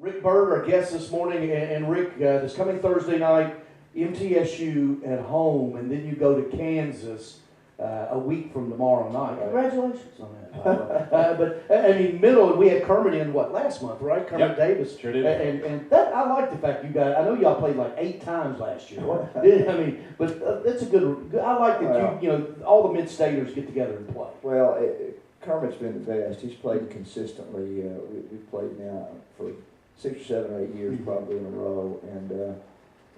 Rick Byrd, our guest this morning, and Rick, this coming Thursday night, MTSU at home, and then you go to Kansas a week from tomorrow night. Congratulations on that. But I mean, middle, we had Kermit in last month, right? Kermit Davis. Sure did. And that, I like the fact you guys. I know y'all played like 8 times last year. I mean, but that's a good. I like that you know all the mid-staters get together and play. Well, Kermit's been the best. He's played consistently. We've played now for 6 or 7 or 8 years probably in a row,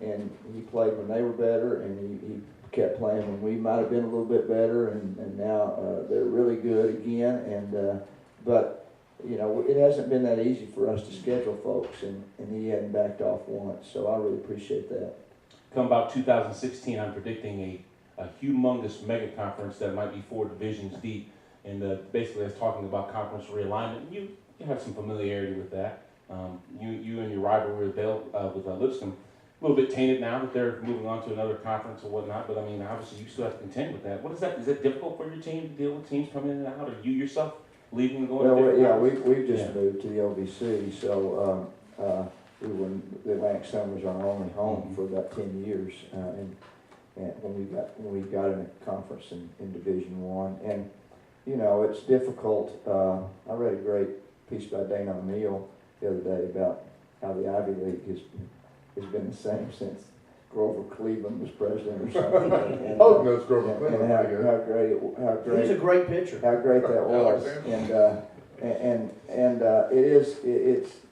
and he played when they were better, and he kept playing when we might have been a little bit better, and now they're really good again. And but you know, it hasn't been that easy for us to schedule folks, and he hadn't backed off once. So I really appreciate that. Come about 2016, I'm predicting a humongous mega conference that might be 4 divisions deep, and basically that's talking about conference realignment. You have some familiarity with that. You and your rivalry with Lipscomb, a little bit tainted now that they're moving on to another conference or whatnot, but I mean, obviously you still have to contend with that. What is that? Is it difficult for your team to deal with teams coming in and out, or you yourself leaving and going to different conferences? We've just moved to the OVC, so we were the Atlantic Summers our only home for about 10 years, and when we got in a conference in Division I, and you know, it's difficult. I read a great piece by Dana O'Neill the other day about how the Ivy League has been the same since Grover Cleveland was president or something. And, no, it's Grover Cleveland. And how great He's a great pitcher. How great that was.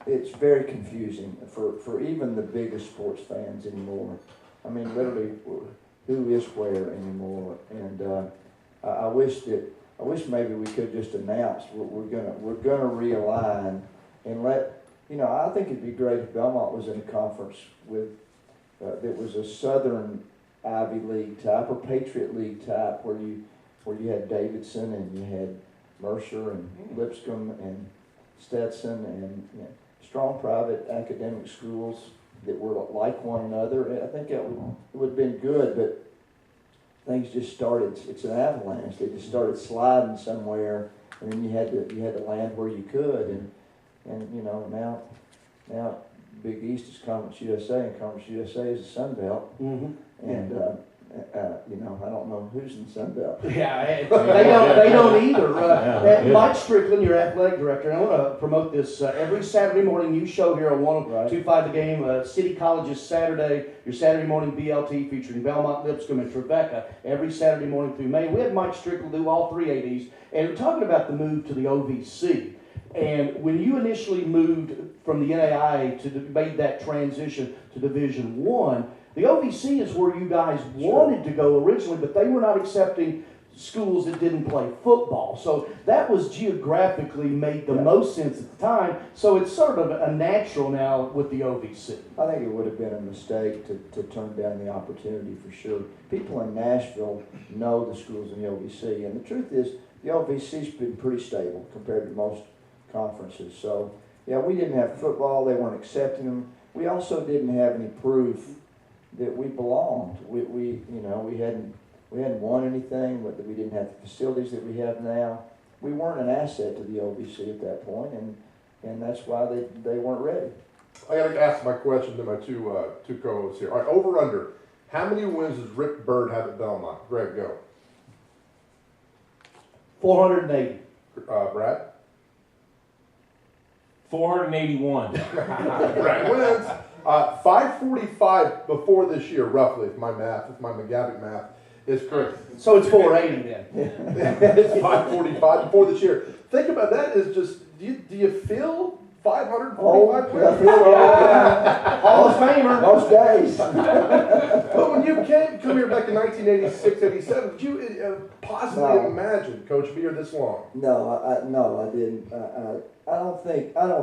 It's very confusing for even the biggest sports fans anymore. I mean, literally, who is where anymore? And I wish maybe we could just announce we're gonna realign and let. You know, I think it'd be great if Belmont was in a conference with that was a Southern Ivy League type or Patriot League type, where you had Davidson and you had Mercer and Lipscomb and Stetson and strong private academic schools that were like one another. I think it would have been good, but things just started. It's an avalanche. They just started sliding somewhere, and then you had to land where you could. And you know, now Big East is Conference USA, and Conference USA is the Sun Belt. Mm-hmm. And you know, I don't know who's in the Sun Belt. Yeah, they don't either. Mike Strickland, your athletic director, and I want to promote this. Every Saturday morning, you show here on 102.5 The Game, City College's Saturday, your Saturday morning BLT featuring Belmont, Lipscomb, and Trevecca, every Saturday morning through May. We had Mike Strickland do all 3 ADs, and we're talking about the move to the OVC. And when you initially moved from the NAIA made that transition to Division I, the OVC is where you guys wanted to go originally, but they were not accepting schools that didn't play football. So that was geographically made the most sense at the time. So it's sort of a natural now with the OVC. I think it would have been a mistake to turn down the opportunity for sure. People in Nashville know the schools in the OVC, and the truth is the OVC's been pretty stable compared to most conferences. So yeah, we didn't have football. They weren't accepting them. We also didn't have any proof that we belonged. We hadn't won anything. We didn't have the facilities that we have now. We weren't an asset to the OVC at that point, and that's why they weren't ready. I got to ask my question to my two co-hosts here. All right, over under. How many wins does Rick Byrd have at Belmont? Greg, go. 480. Brad. 481. Brad wins. 545 before this year, roughly, if my McGavick math is correct. So it's 480 then. It's 545 before this year. Think about that. Is just do you feel 545 wins? Hall of Famer. Most days. But when you come here back in 1986, 87, did you possibly imagine, Coach, be here this long? No, I didn't. I don't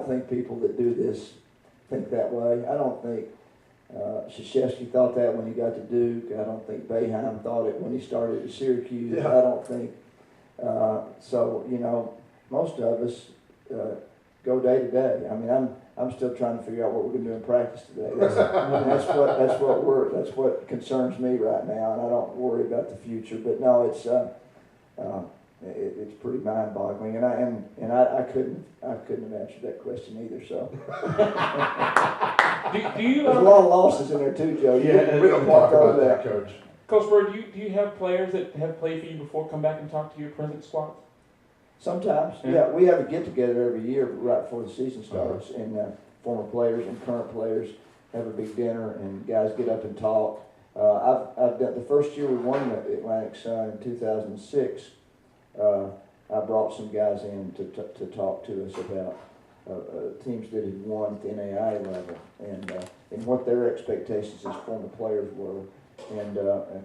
think people that do this think that way. I don't think Krzyzewski thought that when he got to Duke. I don't think Boeheim thought it when he started at Syracuse. Yeah. I don't think so. You know, most of us go day to day. I mean, I'm still trying to figure out what we're going to do in practice today. That's what concerns me right now, and I don't worry about the future. But no, it's It's pretty mind-boggling, and I couldn't have answered that question either. So Do you there's a lot of losses in there too, Joe. Yeah, We don't talk about that, Coach. Coach Bird, do you have players that have played for you before come back and talk to your present squad? Sometimes, Yeah. yeah. We have a get-together every year right before the season starts, and former players and current players have a big dinner, and guys get up and talk. I've done the first year we won the Atlantic Sun in 2006. I brought some guys in to talk to us about teams that had won at the NAIA level and what their expectations as former players were, and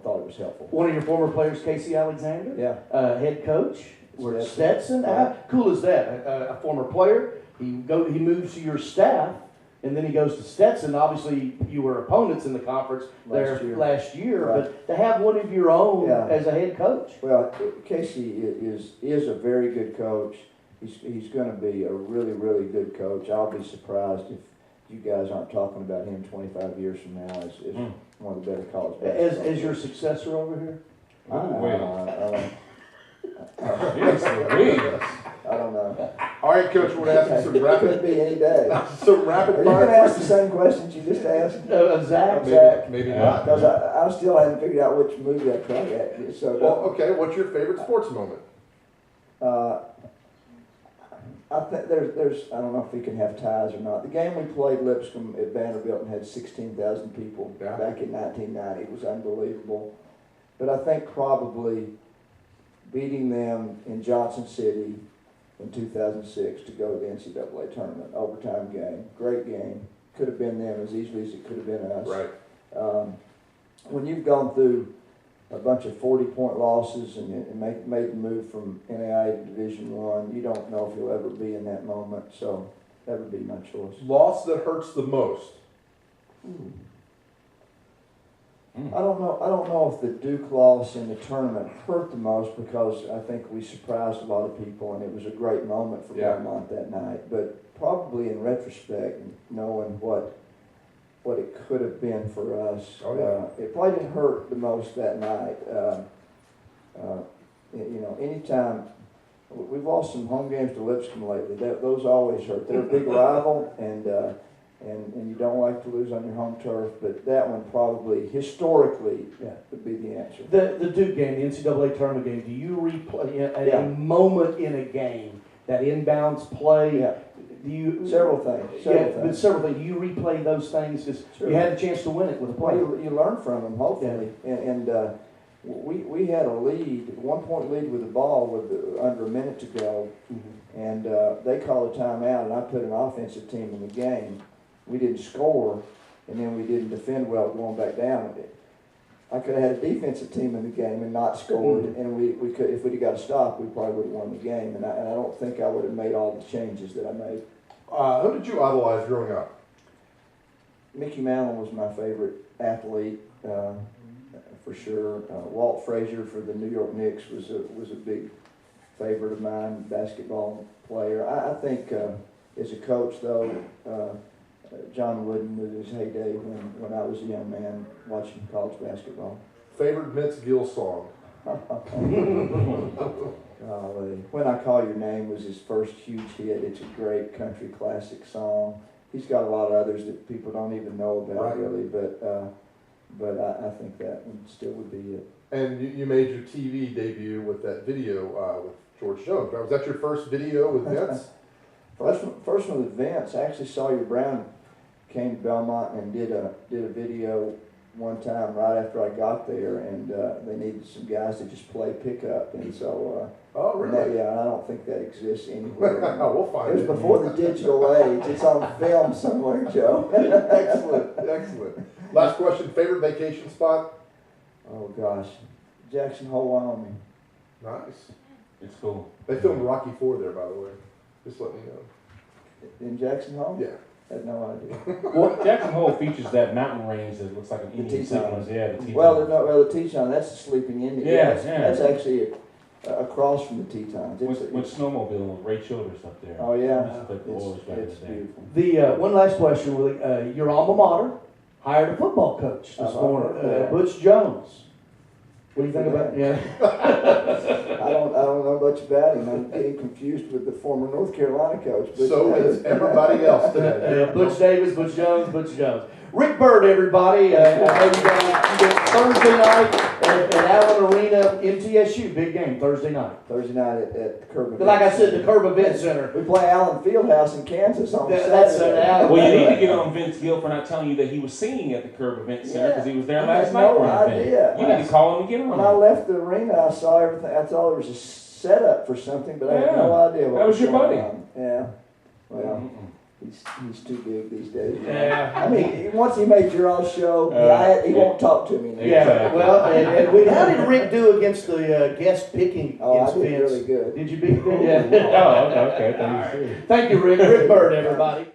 thought it was helpful. One of your former players, Casey Alexander, Yeah. head coach, were Stetson. How cool is that? A former player, he moves to your staff, and then he goes to Stetson. Obviously, you were opponents in the conference last year, Right. but to have one of your own as a head coach. Well, Casey is a very good coach. He's going to be a really, really good coach. I'll be surprised if you guys aren't talking about him 25 years from now as one of the better college basketball. As your successor over here? I don't know. All right, Coach, we're going to ask you some It could rapid, be any day. some rapid Are you going fire to ask the questions. same questions you just asked? Zach? Maybe not. Because I still haven't figured out which movie I tried at. So, Well, okay, what's your favorite sports moment? I think there's I don't know if we can have ties or not. The game we played Lipscomb at Vanderbilt and had 16,000 people back in 1990 was unbelievable. But I think probably beating them in Johnson City in 2006 to go to the NCAA tournament, overtime game, great game. Could have been them as easily as it could have been us. Right. When you've gone through a bunch of 40-point losses and made the move from NAIA to Division I, you don't know if you'll ever be in that moment. So that would be my choice. Loss that hurts the most. I don't know if the Duke loss in the tournament hurt the most, because I think we surprised a lot of people and it was a great moment for Belmont that night. But probably in retrospect, knowing what it could have been for us, it probably didn't hurt the most that night. Anytime we've lost some home games to Lipscomb lately, those always hurt. They're a big rival, and you don't like to lose on your home turf, but that one probably historically would be the answer. The Duke game, the NCAA tournament game, do you replay a moment in a game, that inbounds play? Yeah. Do you Several things. Several things. Do you replay those things because you had a chance to win it with a play? Well, you learn from them, hopefully. And we had a lead, 1 point lead with the ball with under a minute to go, and they called a timeout, and I put an offensive team in the game. We didn't score, and then we didn't defend well going back down. I could have had a defensive team in the game and not scored, and we could, if we'd have got a stop, we probably would have won the game. And I don't think I would have made all the changes that I made. Who did you idolize growing up? Mickey Mantle was my favorite athlete, for sure. Walt Frazier for the New York Knicks was a big favorite of mine, basketball player. I think as a coach, though, John Wooden was his heyday when I was a young man watching college basketball. Favorite Vince Gill song? Golly. When I Call Your Name was his first huge hit. It's a great country classic song. He's got a lot of others that people don't even know about, really, but I think that one still would be it. And you made your TV debut with that video with George Jones. Was that your first video with Vince? First one with Vince. I actually Sawyer Brown came to Belmont and did a video one time right after I got there, and they needed some guys to just play pickup, and so oh, really? I don't think that exists anywhere. We'll find it. It was before the digital age. It's on film somewhere, Joe. Excellent. Last question, favorite vacation spot? Oh gosh, Jackson Hole, Wyoming. Nice. It's cool. They filmed Rocky IV there, by the way. Just let me know. In Jackson Hole? Yeah. I had no idea. Well, Jackson Hole features that mountain range that looks like an Indian sequence. Yeah, the Teton. The Teton, that's the Sleeping Indian. Yeah, That's actually across from the Tetons. Went snowmobiling with Ray Childress up there. Oh yeah, It's beautiful. The one last question, Willie. Your alma mater hired a football coach this morning, Butch Jones. What do you think about? Yeah. I don't know about much about him. I'm getting confused with the former North Carolina coach. Butch So Davis. is everybody else today. Butch Davis, Butch Jones, Butch Jones. Rick Byrd, everybody. I know you got Thursday night at Allen Arena, MTSU. Big game Thursday night. Thursday night at the Curb Event Like I said, the Center. Curb Event Center. We play Allen Fieldhouse in Kansas on That's Saturday. Well, you need to get on Vince Gill for not telling you that he was singing at the Curb Event Center because he was there I last had night no for an idea. event. You need to call him and get When I on. left the arena, I saw everything. I thought there was a setup for something, but I had no idea what That was your going buddy. on. Yeah. Well, he's too big these days. Yeah. I mean, once he made your own show, he won't talk to me anymore. Yeah, Exactly. well, how did Rick do against the guest picking Oh, I against did Vince? really good. Did you beat them? Yeah. Oh, okay, thank you. Thank you, Rick. Rick Byrd, everybody.